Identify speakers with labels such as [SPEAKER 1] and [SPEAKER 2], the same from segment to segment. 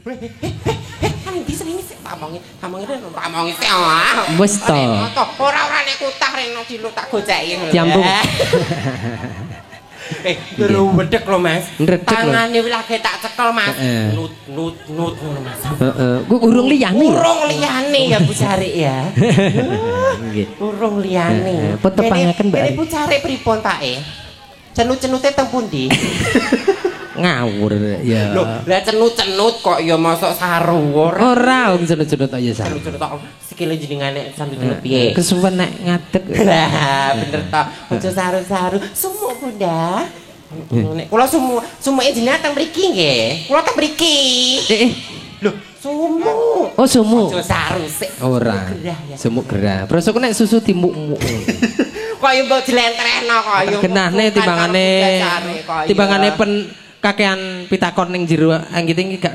[SPEAKER 1] Kan ndi sing pamongi sih.
[SPEAKER 2] Wis to.
[SPEAKER 1] Ora nek kutah reno diluk tak goceki.
[SPEAKER 2] Diambung.
[SPEAKER 1] Lho wedhek lho Mas.
[SPEAKER 2] Tangane
[SPEAKER 1] lagi tak cekel Mas. Nut ngono Mas.
[SPEAKER 2] Heeh. Ku urung liyane.
[SPEAKER 1] Urung liyane ya Bu Carik ya. Nggih. Urung liyane.
[SPEAKER 2] Petepangaken Mbak.
[SPEAKER 1] Kene Bu Carik pripun Pak Cenut-cenute teng pundi?
[SPEAKER 2] Ngawur ya.
[SPEAKER 1] Lho, lah cenut-cenut kok ya mosok saru
[SPEAKER 2] ora wong cenut-cenut ya saru.
[SPEAKER 1] Cenut-cenut kok sikile jenengane cenut-cenut piye?
[SPEAKER 2] Kesuwen nek ngadeg.
[SPEAKER 1] Lah, bener to. Aja saru-saru. Sumuk Bunda. Nek kula sumuke jenengan teng mriki nggih. Kula teng mriki. Lho, sumuk.
[SPEAKER 2] Oh, sumuk.
[SPEAKER 1] Aja saru sik.
[SPEAKER 2] Ora. Sumuk gerah. Prosoku nek susu dimuk-muk.
[SPEAKER 1] Kaya mbok jlentrehno kaya.
[SPEAKER 2] Genahne timbangane pen kakean pitakon ning jero anggite gak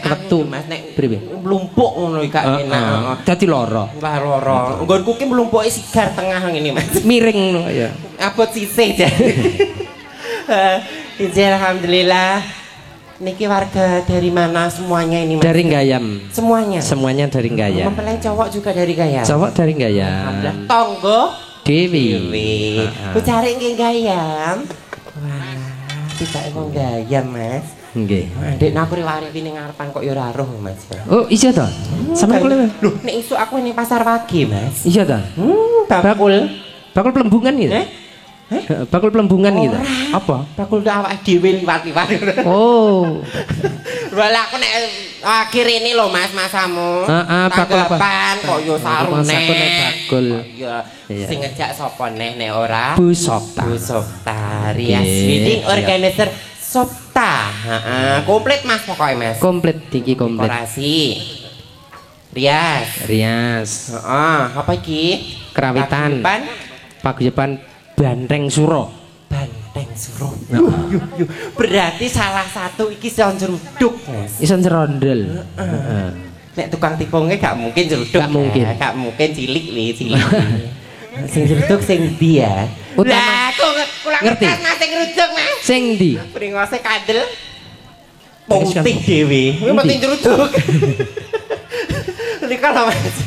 [SPEAKER 2] ketu
[SPEAKER 1] Mas nek
[SPEAKER 2] priwe
[SPEAKER 1] mlumpuk ngono gak enak.
[SPEAKER 2] Dadi lara.
[SPEAKER 1] Wah lara. Nggonku ki mlumpuke sigar tengah ngene Mas.
[SPEAKER 2] Miring ngono ya.
[SPEAKER 1] Abot sisih jare. Alhamdulillah. Niki warga dari mana semuanya ini Mas? Dari
[SPEAKER 2] Gayam.
[SPEAKER 1] Semuanya.
[SPEAKER 2] Semuanya dari Gayam.
[SPEAKER 1] Mempelai cowok juga dari Gayam.
[SPEAKER 2] Cowok dari Gayam.
[SPEAKER 1] Alhamdulillah. Tonggo
[SPEAKER 2] Dewi.
[SPEAKER 1] Ku cari nggih Gayam. Wah, tidak emang Gayam Mas.
[SPEAKER 2] Nggih.
[SPEAKER 1] Ndek aku riwari ning ngarepan kok ya ora roh Mas.
[SPEAKER 2] Oh, iya to? Sampe kule.
[SPEAKER 1] Lho, nek isuk aku ning pasar wage Mas.
[SPEAKER 2] Iya to? Bakul pelembungan gitu. Bakul pelembungan gitu. Apa?
[SPEAKER 1] Bakul awake dhewe liwat-liwat.
[SPEAKER 2] Oh.
[SPEAKER 1] Lha aku nek akhir ini lho Mas masamu.
[SPEAKER 2] Bakul apa?
[SPEAKER 1] Kok yo sarune.
[SPEAKER 2] Bakul.
[SPEAKER 1] Iya. Sing ngejak sapa neh nek ora?
[SPEAKER 2] Bu Sopta.
[SPEAKER 1] Bu Sopta. Rias Wedding Organizer Sopta. Heeh, komplit Mas pokoke Mas.
[SPEAKER 2] Komplit iki komplit.
[SPEAKER 1] Dekorasi. Rias. Heeh, apa iki?
[SPEAKER 2] Kerawitan. Paguyuban Banteng Suro.
[SPEAKER 1] Banteng Suro. Berarti salah satu iki ison jeruduk, Mas.
[SPEAKER 2] Ison cerondel.
[SPEAKER 1] Nek tukang tipunge gak mungkin jeruduk. Gak mungkin cilik li, cilik. Sing jeruduk sing ndi ya? Lah, aku ngerti. Mas sing jeruduk, Mas.
[SPEAKER 2] Sing ndi?
[SPEAKER 1] Pringose kadel. Putih dhewe. Kuwi penting jeruduk. Nika lho, Mas.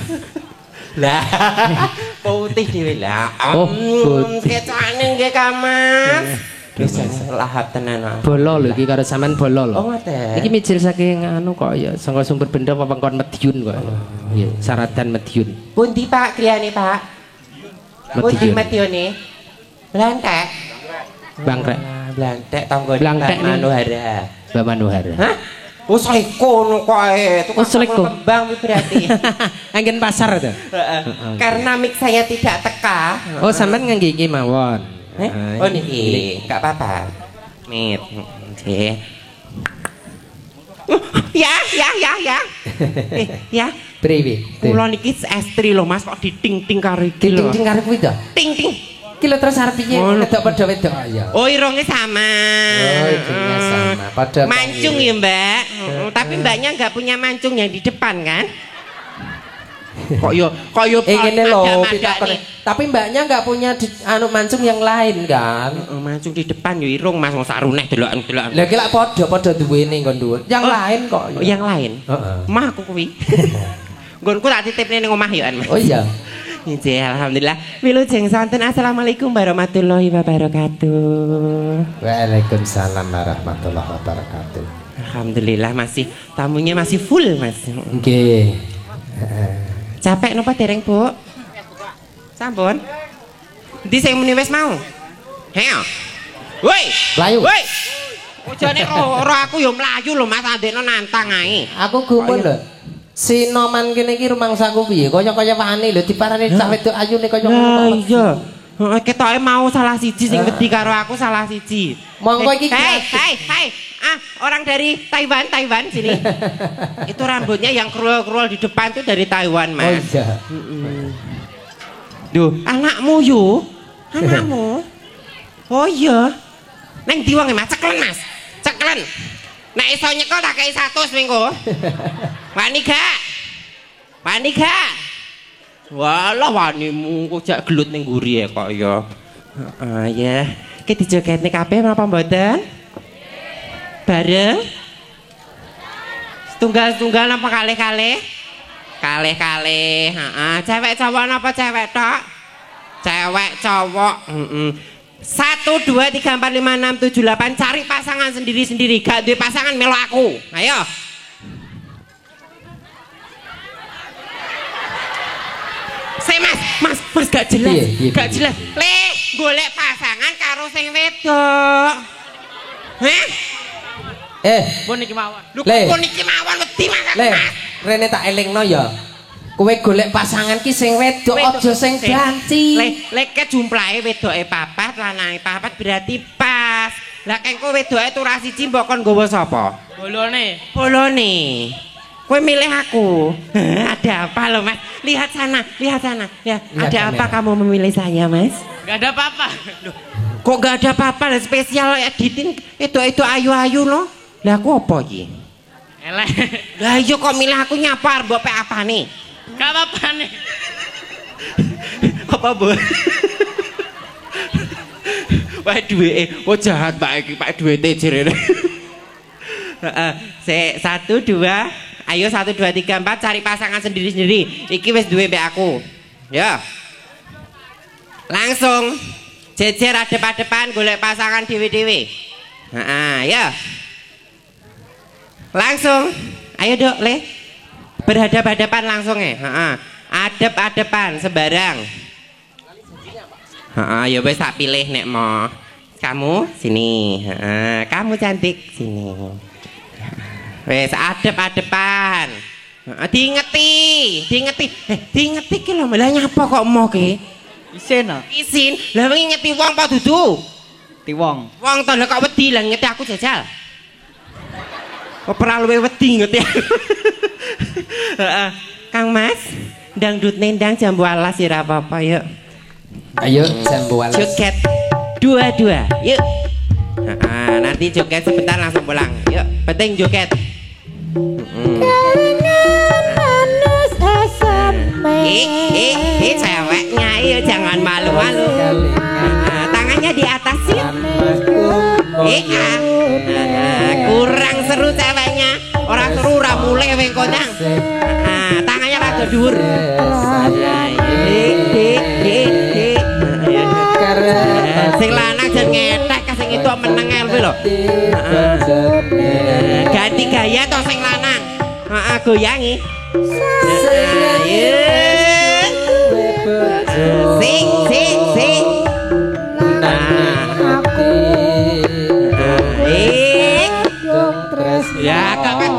[SPEAKER 1] Lah, putih dhewe lah. Kecane nggih Ka Mas. Lahap tenan.
[SPEAKER 2] Bolo lho iki karo sampean bolo lho.
[SPEAKER 1] Oh, ngoten.
[SPEAKER 2] Iki mijil saking anu kok ya saka sumber benda wewengkon Madiun kok. Nggih, Saradan Madiun.
[SPEAKER 1] Pundi Pak griyane Pak? Pundi Madiune? Blantek.
[SPEAKER 2] Bangkrek.
[SPEAKER 1] Blantek tangga Manuhara.
[SPEAKER 2] Mbak Manuhara.
[SPEAKER 1] Hah? Oh seleko kok kembang berarti.
[SPEAKER 2] Anggen pasar itu.
[SPEAKER 1] Karena mix saya tidak teka.
[SPEAKER 2] Oh sampean ngangge iki mawon.
[SPEAKER 1] Oh niki, enggak apa-apa. Mit. Nggih. Ya. Ya.
[SPEAKER 2] Priwe?
[SPEAKER 1] Kula niki estri lho Mas kok diting-ting karo iki lho.
[SPEAKER 2] Ting-ting karo kuwi to?
[SPEAKER 1] Ting-ting.
[SPEAKER 2] Ki lho terus arep piye? Wedok padha wedok ya.
[SPEAKER 1] Oh irunge sama.
[SPEAKER 2] Oh irunge sama. Padha
[SPEAKER 1] mancung ya Mbak. Tapi Mbaknya enggak punya mancung yang di depan kan? Kok yo
[SPEAKER 2] ngene lho pitakone. Tapi Mbaknya enggak punya anu mancung yang lain kan?
[SPEAKER 1] Mancung di depan yo irung Mas wong saruneh delokan-delokan.
[SPEAKER 2] Lah ki lak padha duwene nggon dhuwur. Yang lain kok.
[SPEAKER 1] Yang lain? Heeh. Mah aku kuwi. Nggonku tak titipne ning omah yo an Mas.
[SPEAKER 2] Oh iya.
[SPEAKER 1] Nggih, alhamdulillah. Wilujeng santen. Assalamualaikum warahmatullahi wabarakatuh.
[SPEAKER 2] Waalaikumsalam warahmatullahi wabarakatuh.
[SPEAKER 1] Alhamdulillah tamunya masih full, Mas.
[SPEAKER 2] Nggih.
[SPEAKER 1] Capek napa dereng, Bu? Sampun. Ndi sing muni wis mau? Heo. Woi.
[SPEAKER 2] Mlayu.
[SPEAKER 1] Woi. Ojane ora aku yo mlayu lho Mas, andekno nantang ae.
[SPEAKER 2] Aku gumun lho. Si Noman kene iki rumangsaku piye? Kaya wani lho diparani cah wedok ayune kaya ngono.
[SPEAKER 1] Iya. Heeh, ketoke mau salah siji sing wedi karo aku salah siji.
[SPEAKER 2] Monggo iki.
[SPEAKER 1] Hai. Orang dari Taiwan sini. Itu rambutnya yang krul-krul di depan tuh dari Taiwan, Mas.
[SPEAKER 2] Oh iya.
[SPEAKER 1] Duh, anakmu yo. Anakmu. Oh iya. Neng ndi wong Mas? Ceklen, Mas. Ceklen. Nek iso nyekel tak kei 100 minggu. Wani gak? Walah wanimu kok jak gelut ning mburi kok ya. Heeh ya. Ki dijogetne kabeh napa mboten? Bareng? Tunggal-tunggal apa kalih-kalih? Kalih-kalih, heeh. Cewek cowok apa cewek tok? Cewek cowok. 1 2 3 4 5 6 7 8 cari pasangan sendiri-sendiri. Gak duwe pasangan melu aku. Ayo. Mas gak jelas. Gak jelas. Le, golek pasangan karo sing wedok. Heh?
[SPEAKER 2] Pun iki mawon.
[SPEAKER 1] Lho pun iki mawon wedi Mas.
[SPEAKER 3] Le, rene tak elingno ya. Kowe golek pasangan ki sing wedok aja sing ganti.
[SPEAKER 1] Lek jumlahe wedoke papat, lanange papat berarti pas. Lah kengko wedoke turah siji mbok kon nggawa sapa?
[SPEAKER 2] Bolone.
[SPEAKER 1] Kowe milih aku. Ada apa lo Mas? Lihat sana. Ya, ada apa kamu memilih saya, Mas?
[SPEAKER 2] Gak ada apa-apa.
[SPEAKER 1] Kok gak ada apa-apa? Spesial editing itu ayu-ayu loh. Lah aku apa iki?
[SPEAKER 2] Eleh.
[SPEAKER 1] Lah iya kok milih aku nyapar mbok pek apa nih?
[SPEAKER 2] Gak apa-apa nih.
[SPEAKER 1] Apa Bu? Wah duwe, jahat Pak iki, Pak duwite jerene. Heeh, 1 2 ayo 1 2 3 4 cari pasangan sendiri-sendiri. Iki wis duwe mbek aku. Ya. Langsung jejer adep-adepan golek pasangan dhewe-dhewe. Heeh, ya. Langsung. Ayo Dok, Le. Berhadap-hadapan langsung ya. Heeh. Adep-adepan sembarang. Heeh, ya wis tak pilih nek mau. Kamu sini. Heeh, kamu cantik sini. Wes adep-adepan. Diingeti ki lho malah nyapa kok emoh ki. Isin. Lah ngingeti wong apa dudu?
[SPEAKER 3] Ti wong.
[SPEAKER 1] Wong to kok wedi lah ngeti aku jajal. Kok ora luwe wedi ngeti. Heeh. Kang Mas, dangdut nendang jambu alas ya apa-apa yuk.
[SPEAKER 3] Ayo jambu alas.
[SPEAKER 1] Joget dua-dua. Yuk. Nanti joget sebentar langsung pulang. Yuk, penting joget. Ceweknya ayo jangan malu-malu. Tangannya di atas sih. Kurang seru ceweknya. Orang seru ora mulai wengkonyang. Tangannya rada dhuwur. Sing lanang jan ngetek sing itu meneng elwe lho. Ganti gaya to sing lanang. Goyangi. Sing. Ya kakek.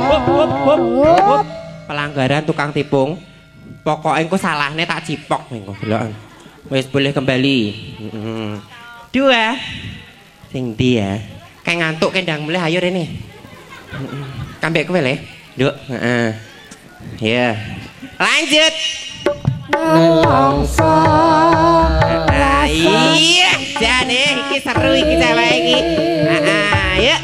[SPEAKER 1] Pelanggaran tukang tipung. Pokoknya engko salahnya tak cipok engko delok. Wis boleh kembali. 2 sing dia kayak ngantuk kendang mulai ayo rene. Kambek kowe le. Nduk, heeh. Ya. Lanjut. Nelongso. Iya, jane iki seru iki cewek iki. Yuk.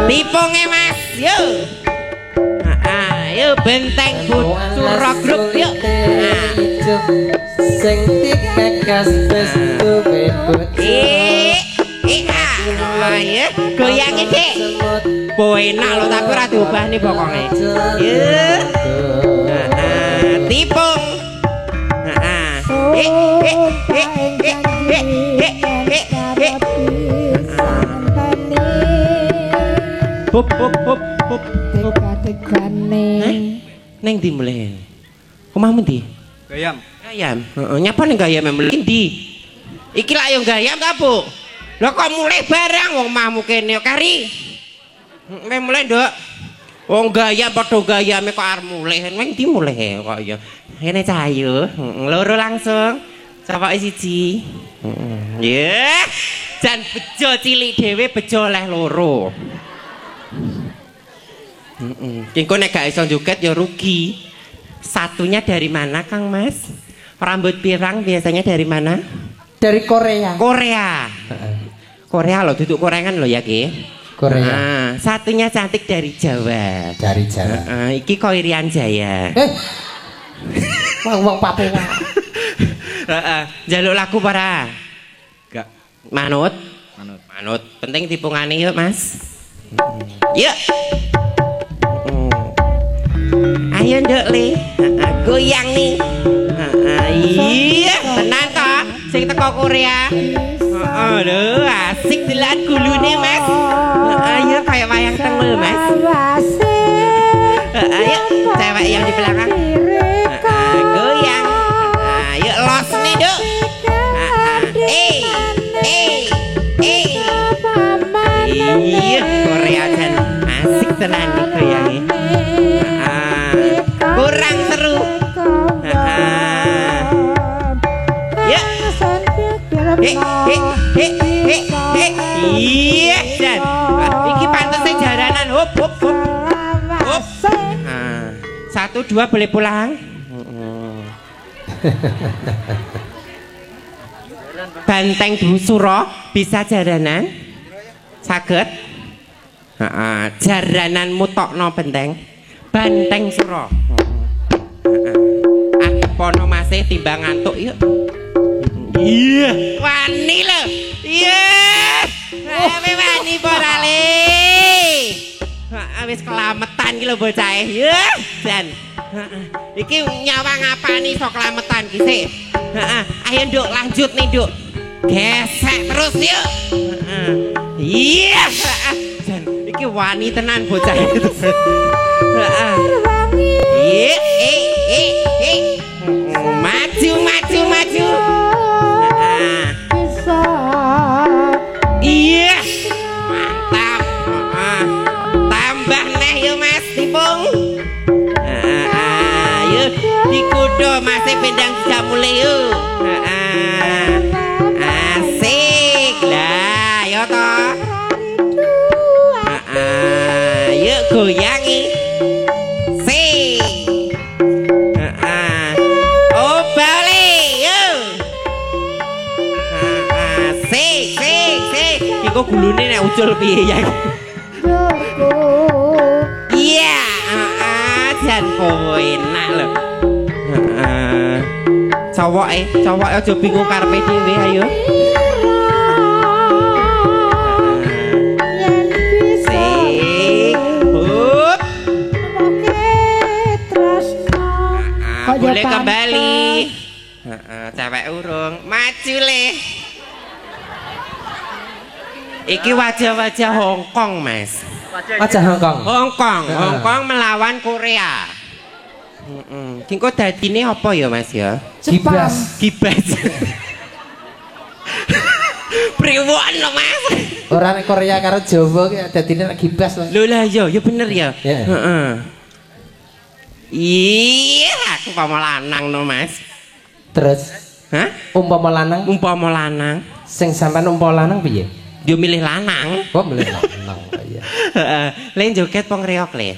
[SPEAKER 1] Tipunge Mas, yuk. Ayo benteng Butura Group yuk.
[SPEAKER 3] Sing dikekas wis duwe bocah.
[SPEAKER 1] Ayo goyangi Dik. Enak lho tapi ora diubah nih pokoknya. Yuk. Tipung. Hop. Neng di mulai. Omahmu ndi?
[SPEAKER 4] Gayam.
[SPEAKER 1] Nyapa ning gayam mulai ndi? Iki lak yo gayam ta, Bu? Lah kok mulai barang wong omahmu kene yo kari. Mulai, Nduk. Wong gayam padha gayame kok arep mulai. Neng ndi mulai kok ya. Kene cahayu. Loro langsung. Sapa siji? Ya. Jan bejo cilik dhewe bejo oleh loro. Engko nek gak iso joget ya rugi. Satunya dari mana Kang Mas? Rambut pirang biasanya dari mana?
[SPEAKER 3] Dari Korea.
[SPEAKER 1] Korea loh, duduk korengan loh ya Ki.
[SPEAKER 3] Korea.
[SPEAKER 1] Satunya cantik dari Jawa.
[SPEAKER 3] Dari Jawa.
[SPEAKER 1] Iki Koirian Jaya.
[SPEAKER 3] Wong Papua.
[SPEAKER 1] Jaluk laku para.
[SPEAKER 4] Gak.
[SPEAKER 1] Manut. Manut. Penting dipungani yuk, Mas. Yuk. Ayo nduk le. Goyang nih. Iya, tenan toh sing teko Korea. Aduh, asik delan gulune, Mas. Ayo kayak wayang tengel, Mas. Ayo, cewek yang di belakang. Goyang. Ayo los nih, Duk. Iya, Korea kan asik tenan nih goyangnya. Kurang seru. Ya. Iya, dan iki pantesnya jaranan. Hop. 1, 2 boleh pulang. Banteng Suro bisa jaranan. Saged. Jaranan mutokno benteng. Banteng Suro. Pono masih timbang ngantuk yuk. Iya, wani lho. Iya. Ame wani porale. Wis kelametan ki lho bocah e. Ya, Jan. Iki nyawang apani sok kelametan ki sik. Ayo Nduk lanjut nih Nduk. Gesek terus yuk. Iya. Jan, iki wani tenan bocah itu. Maju. Iya, mantap. Tambah neh yuk Mas Tipung. Yuk dikudo masih pindang sudah mulai yuk. Asik lah, yo toh. Yuk goyangi. Kok gulune nek ucul piye ya? Iya, jan kowe enak lho. Cowoke aja bingung karepe dhewe ayo. Boleh kembali. Cewek urung maju le. Iki wajah-wajah Hongkong, Mas.
[SPEAKER 3] Wajah Hongkong.
[SPEAKER 1] Hongkong melawan Korea. Kengko dadine apa ya, Mas ya?
[SPEAKER 3] Gibas.
[SPEAKER 1] Priwon lho, Mas.
[SPEAKER 3] Ora nek Korea karo Jawa ki dadine gibas, Mas.
[SPEAKER 1] Lho lah ya bener ya. Heeh. Iya, aku umpama lanang no, Mas.
[SPEAKER 3] Terus?
[SPEAKER 1] Hah?
[SPEAKER 3] Umpama lanang. Sing sampean umpama lanang piye?
[SPEAKER 1] Dia milih lanang.
[SPEAKER 3] Kok milih lanang ya.
[SPEAKER 1] Lain joget pong reok le.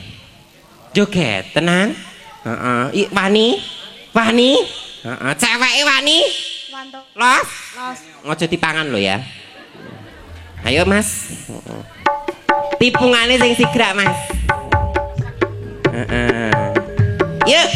[SPEAKER 1] Joget tenang. Wani. Cewek wani. Los. Ngojo dipangan lo ya. Ayo Mas. Tipungane sing sigrak Mas. Yuk.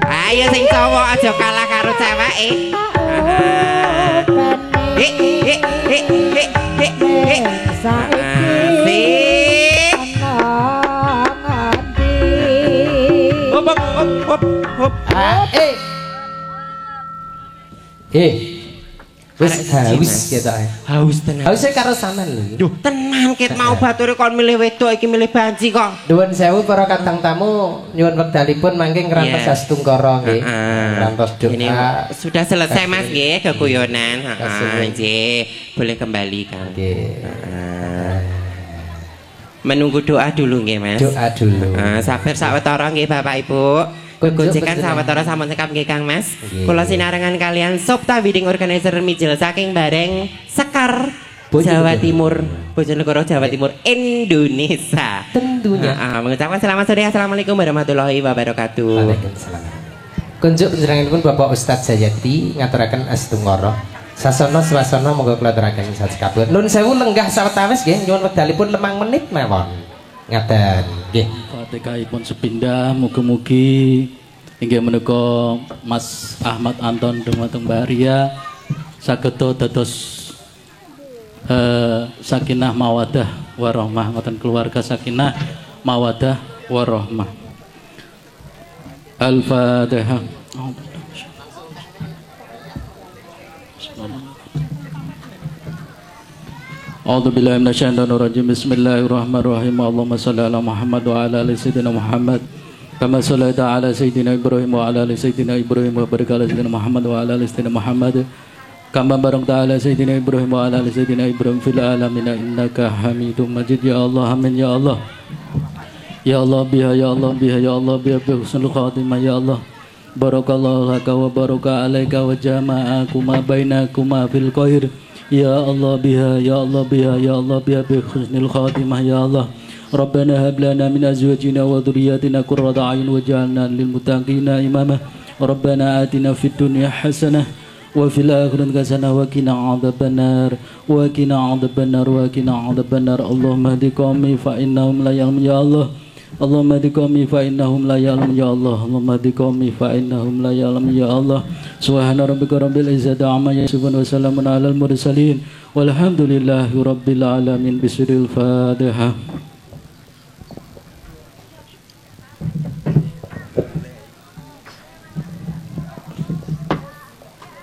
[SPEAKER 1] Ayo sing cowok aja kalah karo ceweke.
[SPEAKER 3] Wis haus ketok.
[SPEAKER 1] Haus tenan.
[SPEAKER 3] Haus karo sampean lho.
[SPEAKER 1] Duh, tenan ket mau bature kon milih wedok iki milih banci kok.
[SPEAKER 3] Nuwun sewu para kadang tamu, nyuwun wekdalipun mangke ngrantos Astungkara nggih. Ngrantos doa.
[SPEAKER 1] Sudah selesai Mas nggih keguyonan. Nggih, boleh kembali Kang.
[SPEAKER 3] Nggih.
[SPEAKER 1] Menunggu doa dulu nggih Mas.
[SPEAKER 3] Doa dulu.
[SPEAKER 1] Sabar sawetara nggih Bapak Ibu. Gojekan sawetara sampun sekam nggih Kang Mas. Kula sinarengan kalian Sopta Wedding Organizer Mijil saking Bareng Sekar Jawa Timur, Bojonegoro Jawa Timur Indonesia.
[SPEAKER 3] Tentunya.
[SPEAKER 1] Mengucapkan selamat sore. Assalamualaikum warahmatullahi wabarakatuh.
[SPEAKER 3] Waalaikumsalam. Kunjuk panjenenganipun Bapak Ustadz Jayati ngaturaken Astungkara. Sasana swasana monggo kula aturaken sakabeh. Nun sewu lenggah sawetawis nggih nyuwun wekdalipun 5 menit mawon. Ngaten nggih.
[SPEAKER 4] Fatihahipun sepindah mugi-mugi inggih menika Mas Ahmad Anton dumateng Mbak Ria saged dados sakinah mawadah warahmah ngoten keluarga sakinah mawadah warahmah. Al-Fatihah. A'udzu billahi minasyaitonir rajim. Bismillahirrahmanirrahim. Allahumma shalli ala Muhammad wa ala ali sayyidina Muhammad. Kama shallaita ala sayyidina Ibrahim wa ala ali sayyidina Ibrahim wa barik ala sayyidina Muhammad wa ala ali sayyidina Muhammad. Kama barakta ala sayyidina Ibrahim wa ala ali sayyidina Ibrahim fil alamin innaka Hamidum Majid. Ya Allah, amin ya Allah. Ya Allah biha ya Allah biha ya Allah biha bi husnul khatimah ya Allah. Barakallahu laka wa baraka alaika wa jama'akuma bainakuma fil khair. Ya Allah biha ya Allah biha ya Allah biha bi husnil khatimah ya Allah. Rabbana hab lana min azwajina wa dhurriyyatina qurrata a'yun waj'alna lil muttaqina imama. Rabbana atina fid dunya hasanah wa fil akhirati hasanah wa qina adzabannar wa qina adzabannar wa qina adzabannar. Allahumma hdi qaumi fa innahum la ya'lamun ya Allah. Allahumma hdi qaumi fa innahum la ya'lamun ya Allah. Allahumma hdi qaumi fa innahum la ya'lamun ya Allah. Subhana rabbika rabbil izzati amma yasifun wa salamun alal mursalin walhamdulillahi rabbil alamin. Bismillahil Fatihah.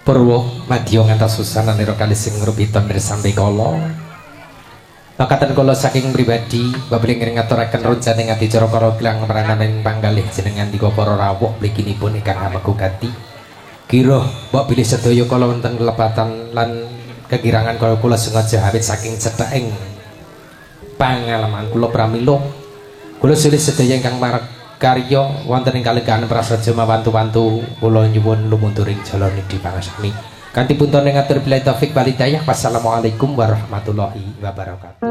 [SPEAKER 3] Purwo madya ngantos susana nira kali sing ngrupiton sampai kala. Makaten kula saking pribadi babling ngaturaken runcane ngati cara para klang merananing panggalih jenengan dika para rawuh mliginipun ingkang amegugati. Kira mbok bilih sedaya kala wonten kelepatan lan kegirangan kula sengaja awit saking cetheken pangalaman kula pramila kula silih sedaya ingkang karya wonten ing kalegaan prasaja mawantu-wantu kula nyuwun lumunturing jala nidi pangasami. Kanthi puntone ngatur billahi taufik wal hidayah. Wassalamualaikum warahmatullahi wabarakatuh.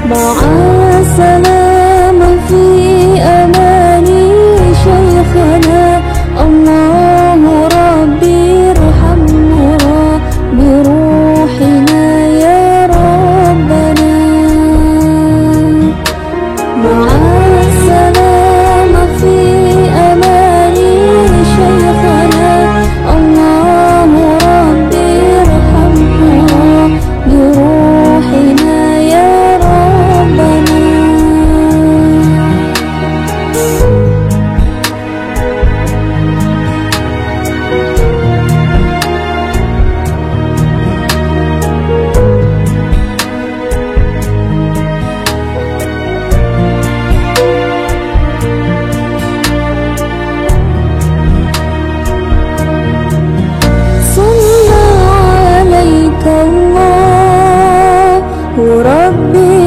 [SPEAKER 5] Ma ربي